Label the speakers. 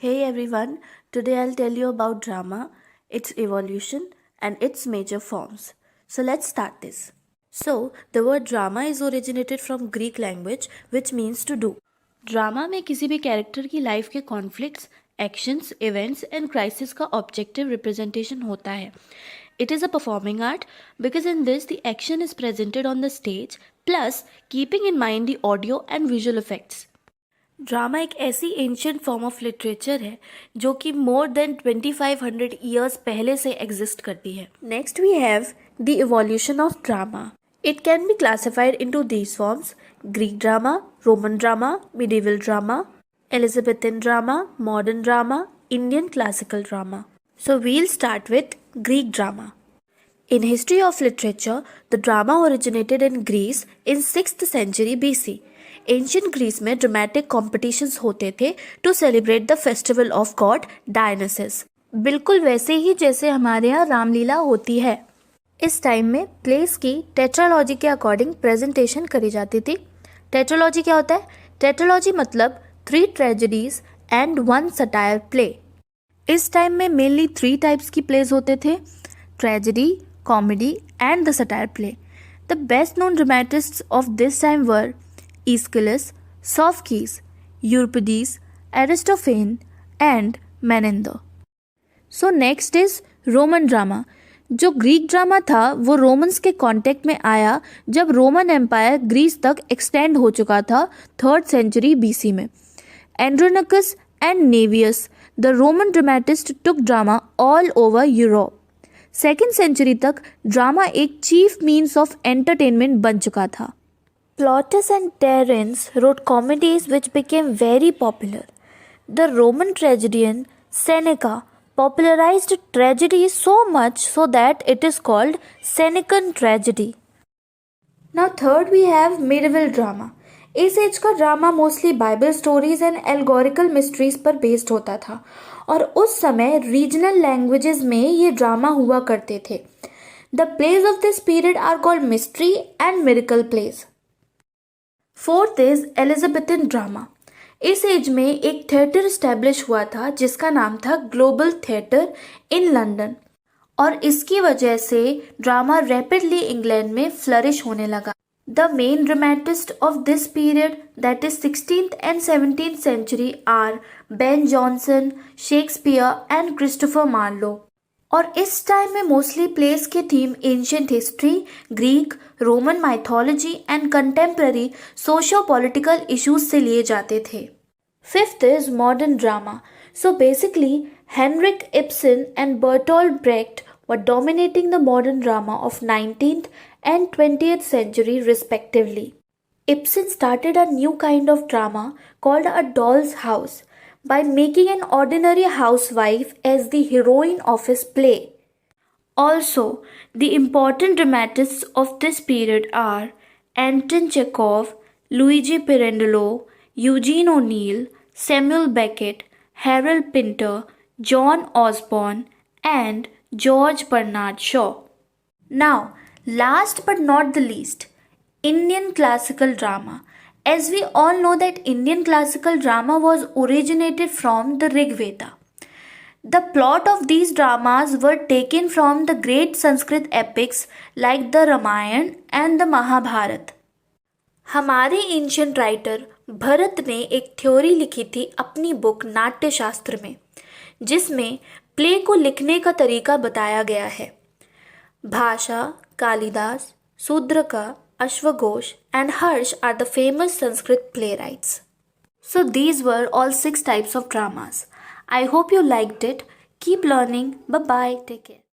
Speaker 1: Hey everyone, today I'll tell you about drama, its evolution, and its major forms. So let's start this. So, the word drama is originated from Greek language which means to do. Drama में किसी भी character की life के conflicts, actions, events and crisis का objective representation होता है. It is a performing art because in this the action is presented on the stage plus keeping in mind the audio and visual effects. Drama एक ऐसी ancient form of literature है जो कि more than 2500 years पहले से exist करती है. Next we have the evolution of drama. It can be classified into these forms: Greek drama, Roman drama, medieval drama, Elizabethan drama, modern drama, Indian classical drama. So we'll start with Greek drama. In history of literature, the drama originated in Greece in 6th century BC. Ancient Greece में dramatic competitions होते थे to celebrate the festival of god Dionysus. बिल्कुल वैसे ही जैसे हमारे यहाँ रामलीला होती है. इस टाइम में प्लेस की टेट्रालॉजी के अकॉर्डिंग प्रेजेंटेशन करी जाती थी. टेट्रालॉजी क्या होता है? टेट्रालॉजी मतलब 3 ट्रेजेडीज एंड 1 सटायर प्ले. इस टाइम में मेनली 3 टाइप्स की प्लेज होते थे: tragedy, comedy and the satire play. The best known dramatists of this time were Aeschylus, Sophocles, Euripides, Aristophanes, and Menander. So next is Roman drama. जो Greek drama था वो Romans के contact में आया जब रोमन एम्पायर ग्रीस तक extend हो चुका था 3rd सेंचुरी BC में. Andronicus and Naevius the Roman dramatist took drama all over Europe. 2nd century तक ड्रामा एक चीफ मीन्स ऑफ एंटरटेनमेंट बन चुका था. Plautus and Terence wrote comedies which became very popular. The Roman tragedian Seneca popularized tragedy so much so that it is called Senecan tragedy. Now third we have medieval drama. इस age का drama mostly Bible stories and allegorical mysteries पर based होता था और उस समय regional languages में ये ड्रामा हुआ करते थे. The plays of this period are called mystery and miracle plays. 4th is Elizabethan drama. इस एज में एक थिएटर स्टैब्लिश हुआ था जिसका नाम था ग्लोबल थिएटर इन लंदन और इसकी वजह से ड्रामा रैपिडली इंग्लैंड में फ्लरिश होने लगा. The main dramatist of this period that is 16th and 17th century are Ben Jonson, Shakespeare and Christopher Marlowe. और इस टाइम में मोस्टली प्लेस के theme ancient history, Greek, Roman mythology and contemporary socio political issues से लिए जाते थे. 5th is modern drama. So basically Henrik Ibsen and Bertolt Brecht were dominating the modern drama of 19th and 20th century respectively. Ibsen started a new kind of drama called a doll's house by making an ordinary housewife as the heroine of his play. Also, the important dramatists of this period are Anton Chekhov, Luigi Pirandello, Eugene O'Neill, Samuel Beckett, Harold Pinter, John Osborne, and George Bernard Shaw. Now, last but not the least, Indian classical drama. As we all know that Indian classical drama was originated from the Rig Veda. The plot of these dramas were taken from the great Sanskrit epics like the Ramayana and the Mahabharata. हमारे ancient writer Bharat ने एक theory लिखी थी अपनी book नाट्य शास्त्र में जिसमें प्ले को लिखने का तरीका बताया गया है. भाषा, Kalidas, शूद्रका, Ashwaghosh and Harsh are the famous Sanskrit playwrights. So these were all 6 types of dramas. I hope you liked it. Keep learning. Bye bye. Take care.